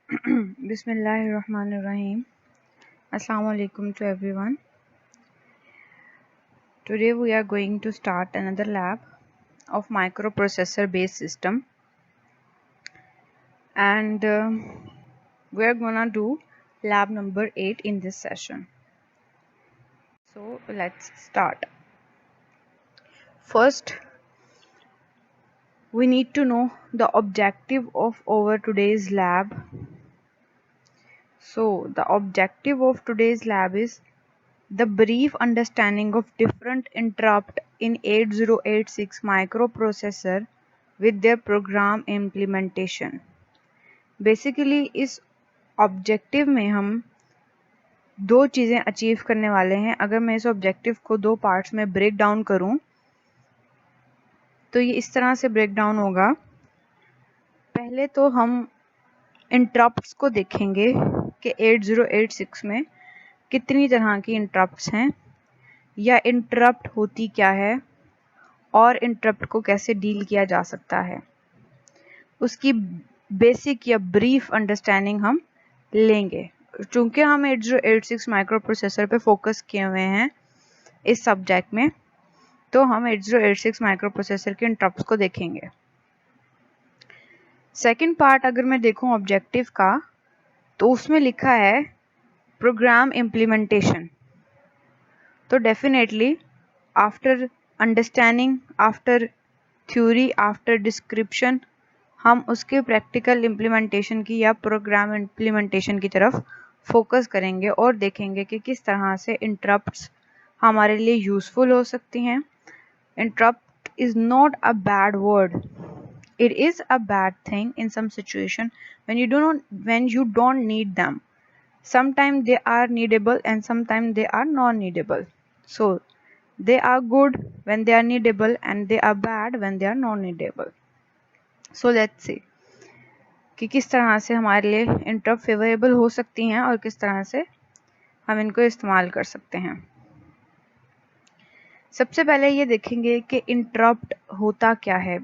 Bismillahirrahmanirrahim. Assalamu alaikum to everyone. Today we are going to start another lab of microprocessor based system, and we are gonna do lab number 8 in this session. So let's start. First, we need to know the objective of our today's lab. So the objective of today's lab is the brief understanding of different interrupt in 8086 microprocessor with their program implementation. Basically इस objective में हम दो चीज़ें achieve करने वाले हैं. अगर मैं इस ऑब्जेक्टिव को दो पार्ट्स में ब्रेक डाउन करूं तो ये इस तरह से ब्रेक डाउन होगा. पहले तो हम इंटरप्ट्स को देखेंगे कि 8086 में कितनी तरह की इंटरप्ट्स हैं या इंटरप्ट होती क्या है और इंटरप्ट को कैसे डील किया जा सकता है. उसकी बेसिक या ब्रीफ अंडरस्टैंडिंग हम लेंगे. चूंकि हम 8086 माइक्रो प्रोसेसर पे फोकस किए हुए हैं इस सब्जेक्ट में, तो हम 8086 माइक्रो प्रोसेसर के इंटरप्ट्स को देखेंगे. सेकंड पार्ट अगर मैं देखूं ऑब्जेक्टिव का, तो उसमें लिखा है प्रोग्राम इम्प्लीमेंटेशन. तो definitely after understanding, after theory, after description, हम उसके प्रैक्टिकल इम्प्लीमेंटेशन की या प्रोग्राम इम्प्लीमेंटेशन की तरफ फोकस करेंगे और देखेंगे कि किस तरह से इंटरप्ट्स हमारे लिए यूज़फुल हो सकती हैं. Interrupt is not a bad word. It is a bad thing in some situation when you don't need them. Sometimes they are needable and sometimes they are non-needable. So they are good when they are needable and they are bad when they are non-needable. So let's see कि किस तरह से हमारे लिए interrupt favourable हो सकती हैं और किस तरह से हम इनको इस्तेमाल कर सकते हैं. सबसे पहले ये देखेंगे कि इंटरप्ट होता क्या है.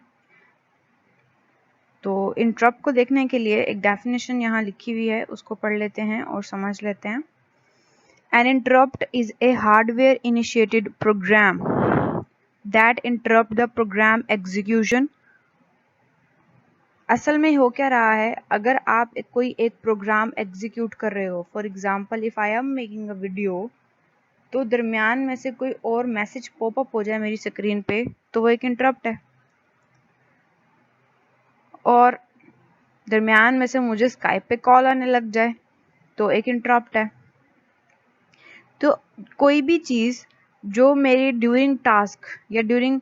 तो इंटरप्ट को देखने के लिए एक डेफिनेशन यहाँ लिखी हुई है, उसको पढ़ लेते हैं और समझ लेते हैं. An interrupt is a hardware initiated program that interrupt the program execution. असल में हो क्या रहा है, अगर आप कोई एक प्रोग्राम एग्जीक्यूट कर रहे हो, for example if I am making a video, तो दरमियान में से कोई और मैसेज पॉपअप हो जाए मेरी स्क्रीन पे, तो वो एक इंटरप्ट है. और दरमियान में से मुझे स्काइप पे कॉल आने लग जाए तो एक इंटरप्ट है. तो कोई भी चीज़ जो मेरी ड्यूरिंग टास्क या ड्यूरिंग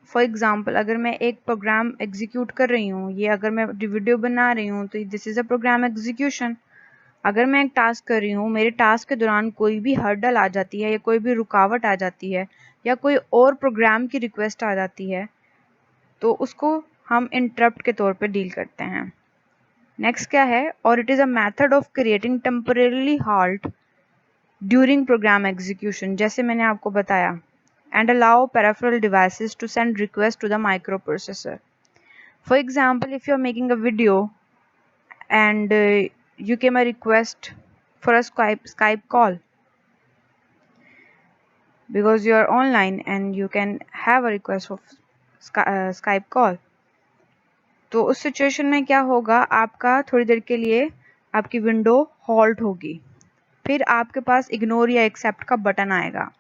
फॉर एग्जांपल अगर मैं एक प्रोग्राम एग्जीक्यूट कर रही हूँ, ये अगर मैं वीडियो बना रही हूँ तो this is a program execution. अगर मैं एक टास्क कर रही हूँ, मेरे टास्क के दौरान कोई भी हर्डल आ जाती है या कोई भी रुकावट आ जाती है या कोई और प्रोग्राम की रिक्वेस्ट आ जाती है, तो उसको हम इंटरप्ट के तौर पे डील करते हैं. नेक्स्ट क्या है, और it is a method of creating temporary halt during program execution, जैसे मैंने आपको बताया, and allow peripheral devices to send request to the microprocessor. For example if you are making a video and you came a request for a Skype call because you are online and you can have a request of Skype call. तो उस situation में क्या होगा, आपका थोड़ी देर के लिए आपकी विंडो हॉल्ट होगी, फिर आपके पास इग्नोर या एक्सेप्ट का बटन आएगा.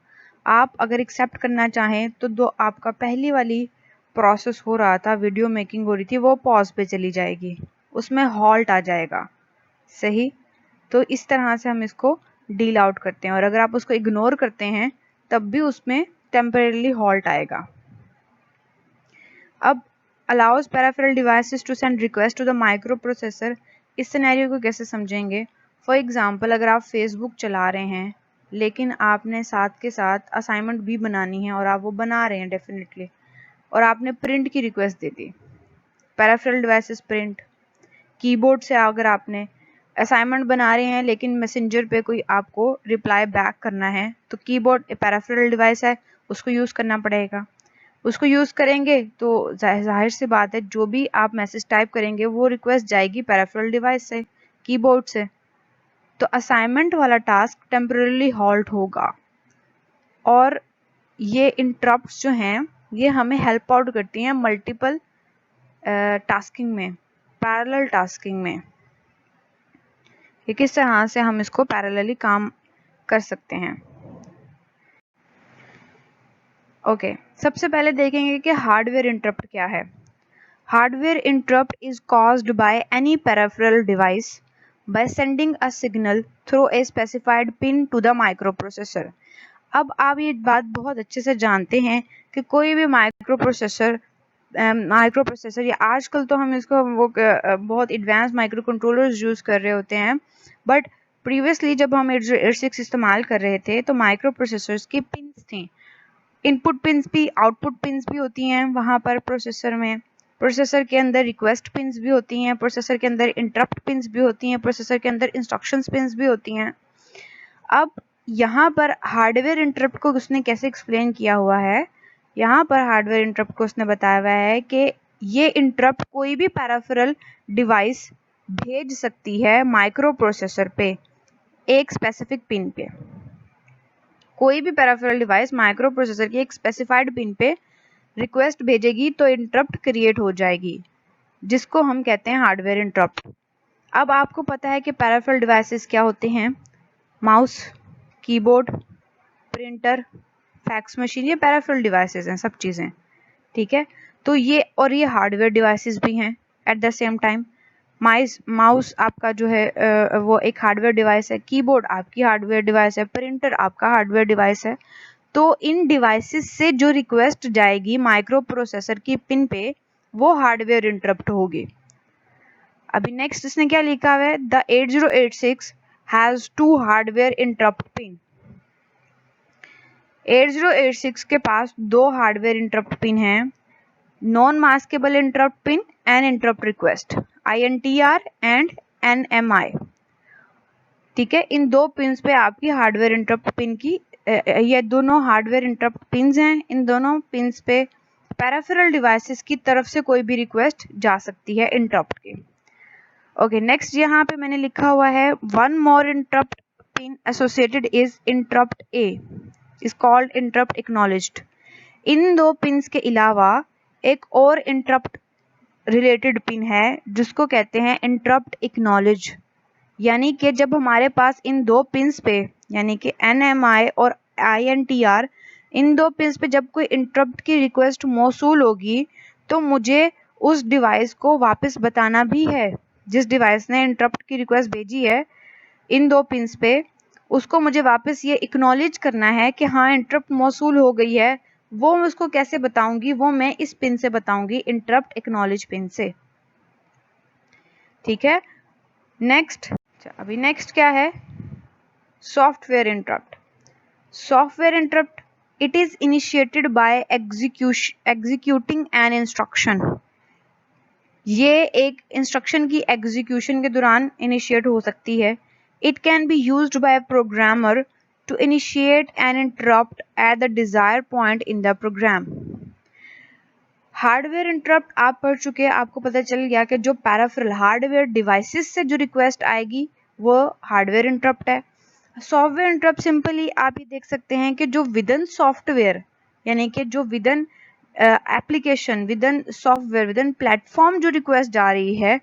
आप अगर एक्सेप्ट करना चाहें तो दो आपका पहली वाली प्रोसेस हो रहा था, वीडियो मेकिंग हो रही थी, वो पॉज पे चली जाएगी, उसमें हॉल्ट आ जाएगा. सही. तो इस तरह से हम इसको डील आउट करते हैं. और अगर आप उसको इग्नोर करते हैं तब भी उसमें टेम्परेली हॉल्ट आएगा. अब allows peripheral devices to send request to the microprocessor, इस सिनेरियो को कैसे समझेंगे. फॉर एग्जांपल अगर आप फेसबुक चला रहे हैं लेकिन आपने साथ के साथ असाइनमेंट भी बनानी है और आप वो बना रहे हैं डेफिनेटली, और आपने प्रिंट की रिक्वेस्ट दे दी, पेरिफेरल डिवाइसेस प्रिंट. कीबोर्ड से अगर आपने असाइनमेंट बना रहे हैं लेकिन मैसेंजर पे कोई आपको रिप्लाई बैक करना है, तो कीबोर्ड पेरिफेरल डिवाइस है, उसको यूज़ करना पड़ेगा. उसको यूज़ करेंगे तो जाहिर सी बात है जो भी आप मैसेज टाइप करेंगे वो रिक्वेस्ट जाएगी पेरिफेरल डिवाइस से, कीबोर्ड से। तो असाइनमेंट वाला टास्क टेम्पररी हॉल्ट होगा। और ये इंटरप्ट्स जो हैं ये हमें हेल्प आउट करती हैं मल्टीपल टास्किंग में, पैरेलल टास्किंग में, कि किस तरह से हम इसको पैरेलली काम कर सकते हैं। ओके, सबसे पहले देखेंगे कि हार्डवेयर इंटरप्ट क्या है। Hardware interrupt is caused by any peripheral device by sending a signal through a specified pin to the microprocessor. अब आप ये बात बहुत अच्छे से जानते हैं कि कोई भी माइक्रोप्रोसेसर या आजकल तो हम इसको वो बहुत एडवांस माइक्रो कंट्रोलर्स यूज़ कर रहे होते हैं, बट प्रीवियसली जब हम 8086 इस्तेमाल कर रहे थे तो माइक्रो प्रोसेसर्स की पिन्स थी। इनपुट पिन्स भी, आउटपुट पिन्स भी होती हैं वहाँ पर प्रोसेसर में। प्रोसेसर के अंदर रिक्वेस्ट पिन्स भी होती हैं, प्रोसेसर के अंदर इंटरप्ट पिन्स भी होती हैं, प्रोसेसर के अंदर इंस्ट्रक्शंस पिन्स भी होती हैं। अब यहाँ पर हार्डवेयर इंटरप्ट को उसने कैसे एक्सप्लेन किया हुआ है, यहाँ पर हार्डवेयर इंटरप्ट को उसने बताया हुआ है कि ये इंटरप्ट कोई भी पैराफेरल डिवाइस भेज सकती है माइक्रो प्रोसेसर पे एक स्पेसिफिक पिन पे। कोई भी पैराफेरल डिवाइस माइक्रो प्रोसेसर की एक स्पेसिफाइड पिन पे रिक्वेस्ट भेजेगी तो इंटरप्ट क्रिएट हो जाएगी, जिसको हम कहते हैं हार्डवेयर इंटरप्ट। अब आपको पता है कि पैराफेरल डिवाइसेस क्या होते हैं। Mouse, keyboard, printer, fax machine, ये पैराफेरल डिवाइसेस हैं, सब चीज़ें, ठीक है। तो ये हार्डवेयर डिवाइसेस भी हैं at the same time. Mouse आपका जो है वो एक हार्डवेयर डिवाइस है, कीबोर्ड आपकी हार्डवेयर डिवाइस है, प्रिंटर आपका हार्डवेयर डिवाइस है। तो इन डिवाइसेस से जो रिक्वेस्ट जाएगी माइक्रो प्रोसेसर की पिन पे वो हार्डवेयर इंटरप्ट होगी। अभी नेक्स्ट इसने क्या लिखा हुआ है, the 8086 has 2 hardware interrupt pin. 8086 के पास 2 हार्डवेयर इंटरप्ट पिन हैं, non maskable interrupt pin and interrupt request, INTR and NMI, ठीक है। इन 2 पिन्स पे आपकी हार्डवेयर इंटरप्ट पिन की ये दोनों हार्डवेयर इंटरप्ट पिन्स हैं। इन दोनों पिन्स पे पैराफेरल डिवाइसेस की तरफ से कोई भी रिक्वेस्ट जा सकती है इंटरप्ट की। ओके, नेक्स्ट यहाँ पे मैंने लिखा हुआ है one more interrupt pin associated is interrupt A is called interrupt acknowledged. In 2 pins के अलावा एक और इंटरप्ट रिलेटेड पिन है जिसको कहते हैं इंटरप्ट एक्नॉलेज। यानी कि जब हमारे पास इन 2 पिन्स पे यानी कि NMI और INTR, इन 2 पिन्स पे जब कोई इंटरप्ट की रिक्वेस्ट मौसूल होगी तो मुझे उस डिवाइस को वापस बताना भी है, जिस डिवाइस ने इंटरप्ट की रिक्वेस्ट भेजी है इन 2 पिन्स पे, उसको मुझे वापस ये एक्नॉलेज करना है कि हाँ इंटरप्ट मौसूल हो गई है। वो मैं उसको कैसे बताऊंगी, वो मैं इस पिन से बताऊंगी, इंटरप्ट एक्नॉलेज पिन से, ठीक है। नेक्स्ट, अभी नेक्स्ट क्या है, software interrupt. Software interrupt, it is initiated by executing an instruction. ये एक इंस्ट्रक्शन की एग्जीक्यूशन के दौरान इनिशिएट हो सकती है। It can be used by programmer to initiate an interrupt at the desired point in the program. Hardware interrupt आप पढ़ चुके हैं, आपको पता चल गया कि जो पैराफेरल हार्डवेयर डिवाइसेस से जो रिक्वेस्ट आएगी वो हार्डवेयर इंटरप्ट है। सॉफ्टवेयर इंटरप्ट सिंपली आप ये देख सकते हैं कि जो विदन सॉफ्टवेयर यानी कि जो within application, within software, within platform जो रिक्वेस्ट जा रही है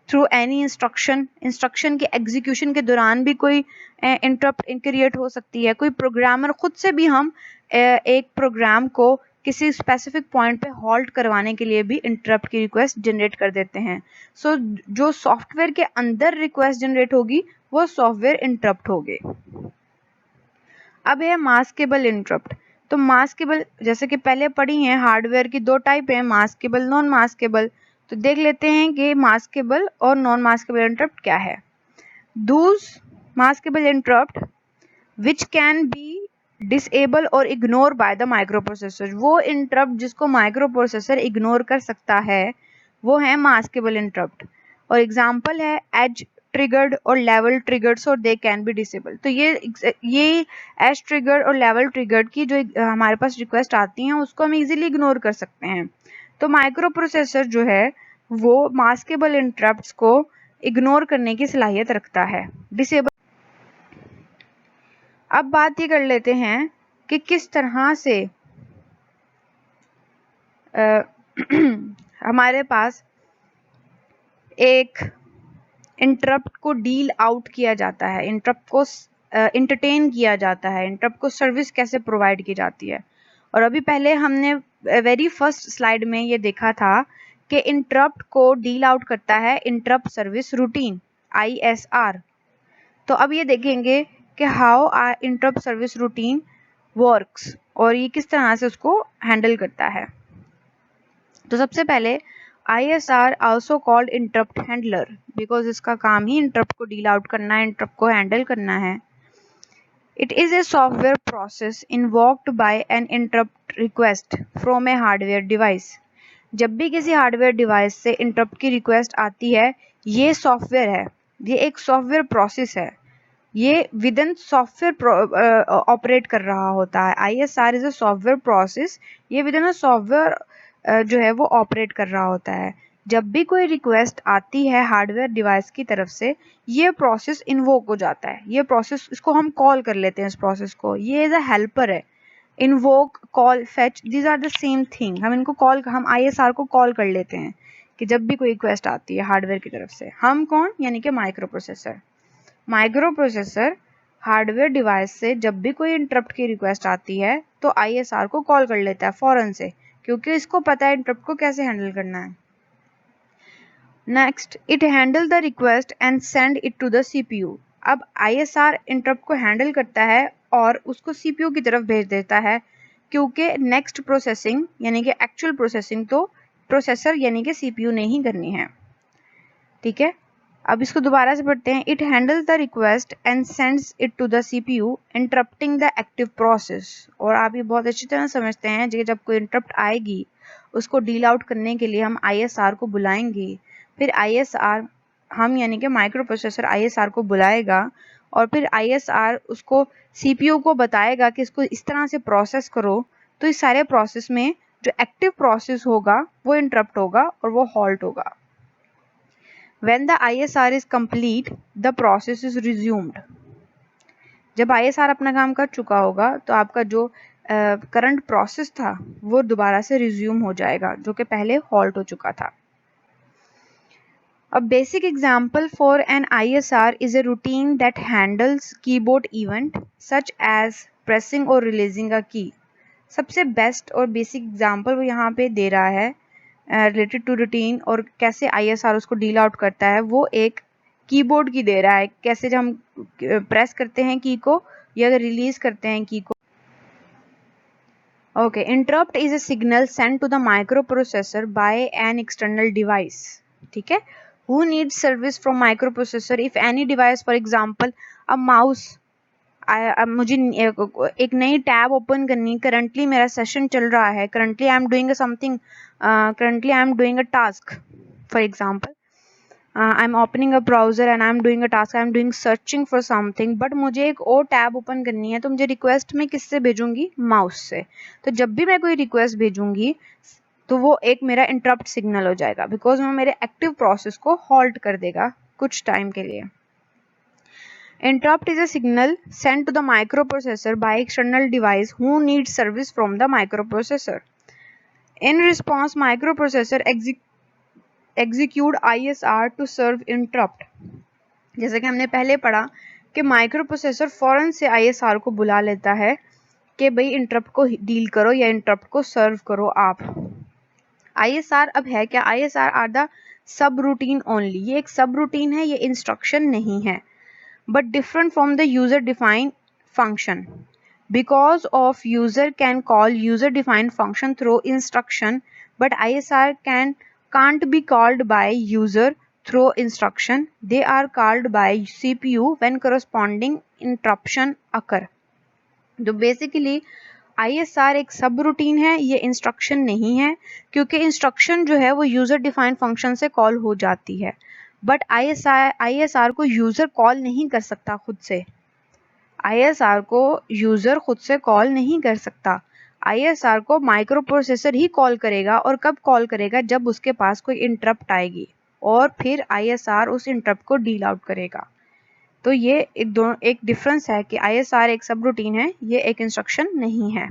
थ्रू एनी इंस्ट्रक्शन के एग्जीक्यूशन के दौरान भी कोई इंटरप्ट क्रिएट हो सकती है। कोई प्रोग्रामर खुद से भी हम एक प्रोग्राम को किसी स्पेसिफिक पॉइंट पे हॉल्ट करवाने के लिए भी इंटरप्ट की रिक्वेस्ट जनरेट कर देते हैं। सो जो सॉफ्टवेयर के अंदर रिक्वेस्ट जनरेट होगी वो सॉफ्टवेयर इंटरप्ट होगी। अब है मास्केबल इंटरप्ट। तो मास्केबल जैसे कि पहले पढ़ी हैं, हार्डवेयर की 2 टाइप है, मास्केबल, नॉन मास्केबल। तो देख लेते हैं कि मास्केबल और नॉन मास्केबल इंटरप्ट क्या है। Those maskable interrupt which can be disable और ignore by the microprocessor, वो इंटरप्ट जिसको माइक्रो प्रोसेसर इग्नोर कर सकता है वो है मास्केबल इंटरप्ट। और एग्जांपल है एज ट्रिगर्ड और लेवल ट्रिगर्ड और दे कैन बी डिसेबल। तो ये एज ट्रिगर्ड और लेवल ट्रिगर्ड की जो हमारे पास रिक्वेस्ट आती हैं उसको हम इजीली इग्नोर कर सकते हैं। तो माइक्रो प्रोसेसर जो है वो मास्केबल इंटरप्ट्स को इग्नोर करने की सलाहियत रखता है, डिसेबल। अब बात ये कर लेते हैं कि किस तरह से हमारे पास एक इंटरप्ट को डील आउट किया जाता है, इंटरप्ट को इंटरटेन किया जाता है, इंटरप्ट को सर्विस कैसे प्रोवाइड की जाती है। और अभी पहले हमने वेरी फर्स्ट स्लाइड में ये देखा था कि इंटरप्ट को डील आउट करता है इंटरप्ट सर्विस रूटीन, ISR। तो अब ये देखेंगे कि how interrupt service routine works और ये किस तरह से उसको हैंडल करता है। तो सबसे पहले ISR also called interrupt handler because इसका काम ही इंटरप्ट को डील आउट करना है, इंटरप्ट को हैंडल करना है। It is a software process invoked by an interrupt request from a hardware device। जब भी किसी हार्डवेयर डिवाइस से इंटरप्ट की रिक्वेस्ट आती है, ये सॉफ्टवेयर है, ये एक सॉफ्टवेयर प्रोसेस है, ये विद इन सॉफ्टवेयर ऑपरेट कर रहा होता है। ISR is a software process, ये विद इन अ सॉफ्टवेयर जो है वो ऑपरेट कर रहा होता है। जब भी कोई रिक्वेस्ट आती है हार्डवेयर डिवाइस की तरफ से, ये प्रोसेस इन्वोक हो जाता है, ये प्रोसेस, इसको हम कॉल कर लेते हैं इस प्रोसेस को, ये एज अ हेल्पर है। Invoke, call, fetch, these are the same thing. हम इनको कॉल, हम ISR को कॉल कर लेते हैं कि जब भी कोई रिक्वेस्ट आती है हार्डवेयर की तरफ से। हम कौन, यानी कि micro processor. Micro processor hardware device से जब भी कोई इंटरप्ट की रिक्वेस्ट आती है तो ISR को कॉल कर लेता है फौरन से, क्योंकि इसको पता है इंटरप्ट को कैसे हैंडल करना है। Next, it handle the request and send it to the CPU। अब ISR इंटरप्ट को हैंडल करता है और उसको CPU की तरफ भेज देता है, क्योंकि नेक्स्ट प्रोसेसिंग यानी कि एक्चुअल प्रोसेसिंग तो प्रोसेसर यानी कि CPU ने ही करनी है। ठीक है, अब इसको दोबारा से पढ़ते हैं। It handles the request and sends it to the CPU interrupting the active process. और आप ये बहुत अच्छी तरह समझते हैं कि जब कोई इंटरप्ट आएगी उसको डील आउट करने के लिए हम ISR को बुलाएंगे, फिर ISR, हम यानी कि माइक्रो प्रोसेसर ISR को बुलाएगा और फिर ISR उसको CPU को बताएगा कि इसको इस तरह से प्रोसेस करो। तो इस सारे प्रोसेस में जो एक्टिव प्रोसेस होगा वो इंटरप्ट होगा और वो हॉल्ट होगा। When the ISR is complete, the process is resumed। जब ISR अपना काम कर चुका होगा तो आपका जो करंट प्रोसेस था वो दोबारा से रिज्यूम हो जाएगा, जो कि पहले हॉल्ट हो चुका था। A basic example for an ISR is a routine that handles keyboard event such as pressing or releasing a key। सबसे बेस्ट और बेसिक एग्जाम्पल वो यहाँ पे दे रहा है रिलेटेड टू रूटीन और कैसे ISR उसको डील आउट करता है, वो एक कीबोर्ड की दे रहा है, कैसे जब हम प्रेस करते हैं की को या रिलीज करते हैं की को। Okay, interrupt is a signal send to the microprocessor by an external device. ठीक है, who needs service from microprocessor if any device, for example a mouse. मुझे एक नई टैब ओपन करनी, करंटली मेरा सेशन चल रहा है, currently I am doing something, currently I am doing a task, for example I am opening a browser and I am doing a task, I am doing searching for something, but मुझे एक और tab open करनी है, तो मुझे request में किससे भेजूंगी, माउस से। तो जब भी मैं कोई रिक्वेस्ट भेजूंगी तो वो एक मेरा इंटरप्ट सिग्नल हो जाएगा, बिकॉज वो मेरे एक्टिव प्रोसेस को हॉल्ट कर देगा कुछ टाइम के लिए। Interrupt is a signal sent to the microprocessor by external device who needs service from the microprocessor. In response, microprocessor execute ISR to serve interrupt। जैसे कि हमने पहले पढ़ा कि माइक्रोप्रोसेसर फौरन से ISR को बुला लेता है कि भाई इंटरप्ट को डील करो या इंटरप्ट को सर्व करो आप। ISR अब है क्या, ISR are the subroutine only. ये एक सब रूटीन है, ये इंस्ट्रक्शन नहीं है, but different from the user defined function because of user can call user defined function through instruction, but ISR can't be called by user through instruction, they are called by CPU when corresponding interruption occur। तो basically ISR एक सब routine है, ये instruction नहीं है, क्योंकि instruction जो है वो यूजर डिफाइंड फंक्शन से कॉल हो जाती है, बट ISR को यूजर कॉल नहीं कर सकता खुद से। ISR को यूजर खुद से कॉल नहीं कर सकता। ISR को माइक्रो प्रोसेसर ही कॉल करेगा, और कब कॉल करेगा, जब उसके पास कोई इंटरप्ट आएगी, और फिर ISR उस इंटरप्ट को डील आउट करेगा। तो ये एक डिफरेंस है कि ISR एक सब रूटीन है, ये एक इंस्ट्रक्शन नहीं है।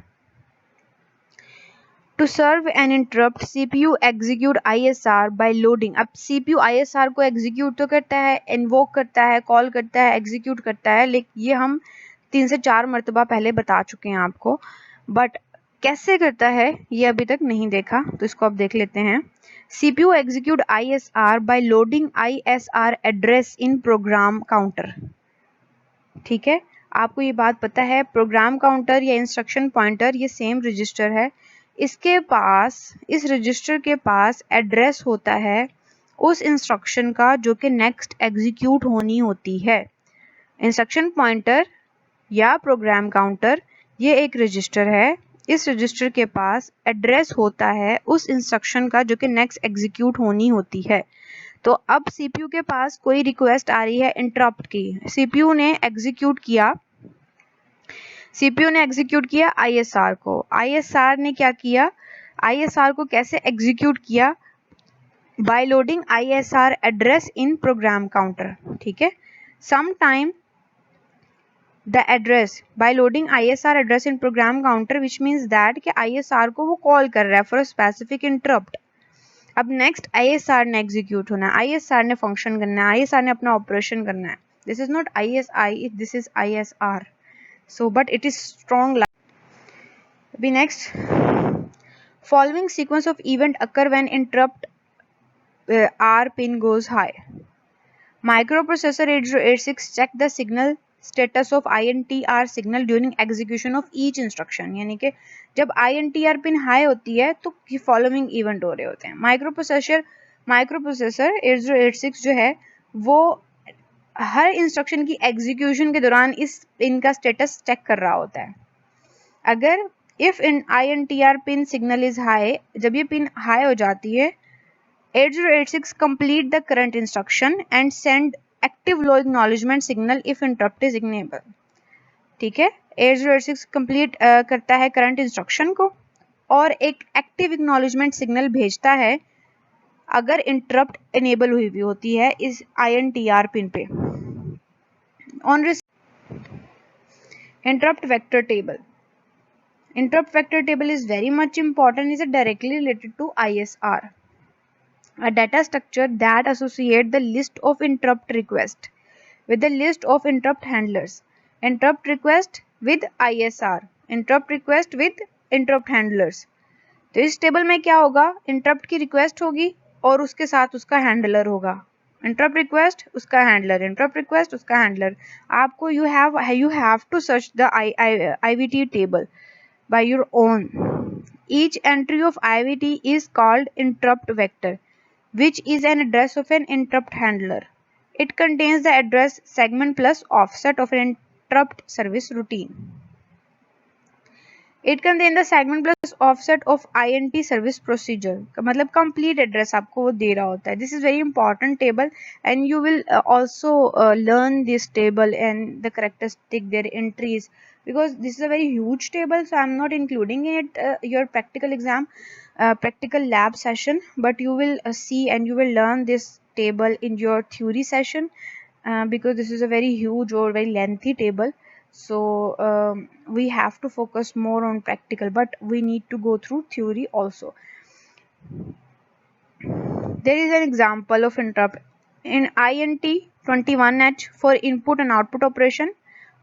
To serve an interrupt CPU execute ISR by loading. अब CPU ISR को एग्जीक्यूट तो करता है, इन्वोक करता है, कॉल करता है, एग्जीक्यूट करता है, लेकिन ये हम 3 से 4 मरतबा पहले बता चुके हैं आपको। बट कैसे करता है ये अभी तक नहीं देखा, तो इसको अब देख लेते हैं। CPU execute ISR by loading ISR address in program counter। ठीक है, आपको ये बात पता है, प्रोग्राम काउंटर या इंस्ट्रक्शन पॉइंटर ये सेम रजिस्टर है। इसके पास, इस रजिस्टर के पास एड्रेस होता है उस इंस्ट्रक्शन का जो कि नेक्स्ट एग्जीक्यूट होनी होती है। इंस्ट्रक्शन पॉइंटर या प्रोग्राम काउंटर ये एक रजिस्टर है, इस रजिस्टर के पास एड्रेस होता है उस इंस्ट्रक्शन का जो कि नेक्स्ट एग्जीक्यूट होनी होती है। तो अब CPU के पास कोई रिक्वेस्ट आ रही है इंटरप्ट की, CPU ने एग्जीक्यूट किया ISR को। ISR ने क्या किया, ISR को कैसे एग्जीक्यूट किया, by loading ISR address in program counter. ठीक है, some time the address by loading ISR address in program counter, which means that कि ISR को वो कॉल कर रहा है for a specific interrupt। अब नेक्स्ट ISR ने एग्जीक्यूट होना है, ISR ने फंक्शन करना है, ISR ने अपना ऑपरेशन करना है। This is not ISI, this is ISR, so but it is strong। अभी next, following sequence of event occur when interrupt R pin goes high। Microprocessor 8086 check the signal status of INTR signal during execution of each instruction। यानी कि जब INTR pin high होती है तो following event हो रहे होते हैं। माइक्रोप्रोसेसर 8086 जो है वो हर इंस्ट्रक्शन की एग्जीक्यूशन के दौरान इस पिन का स्टेटस चेक कर रहा होता है। अगर if in INTR pin signal is high, जब ये पिन हाई हो जाती है, 8086 complete the current instruction and send active low acknowledgement signal if interrupt is enabled। ठीक है, 8086 कंप्लीट करता है करंट इंस्ट्रक्शन को और एक एक्टिव एक्नॉलेजमेंट सिग्नल भेजता है अगर इंटरप्ट इनेबल हुई भी होती है इस INTR पिन पे। On interrupt vector table. Interrupt vector table is very much important, is directly related to ISR। A data structure that associate the list of interrupt request with the list of interrupt handlers। Interrupt request with ISR, interrupt request with interrupt handlers। तो इस table में क्या होगा, interrupt की request होगी और उसके साथ उसका हैंडलर होगा। इंटरप्ट रिक्वेस्ट उसका हैंडलर, इंटरप्ट रिक्वेस्ट उसका हैंडलर। आपको you have to search the IVT table by your own। Each entry of IVT is called interrupt vector, which is an address of an interrupt handler। It contains the address segment plus offset of an interrupt service routine। It contains the segment plus offset of INT service procedure। मतलब complete address आपको वो दे रहा होता है। This is very important table and you will also learn this table and the characteristic, their entries, because this is a very huge table, so I'm not including in it your practical exam, practical lab session, but you will see and you will learn this table in your theory session because this is a very huge or very lengthy table। So we have to focus more on practical, but we need to go through theory also। There is an example of interrupt in INT 21H for input and output operation,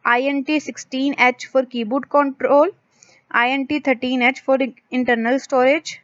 INT 16H for keyboard control, INT 13H for internal storage,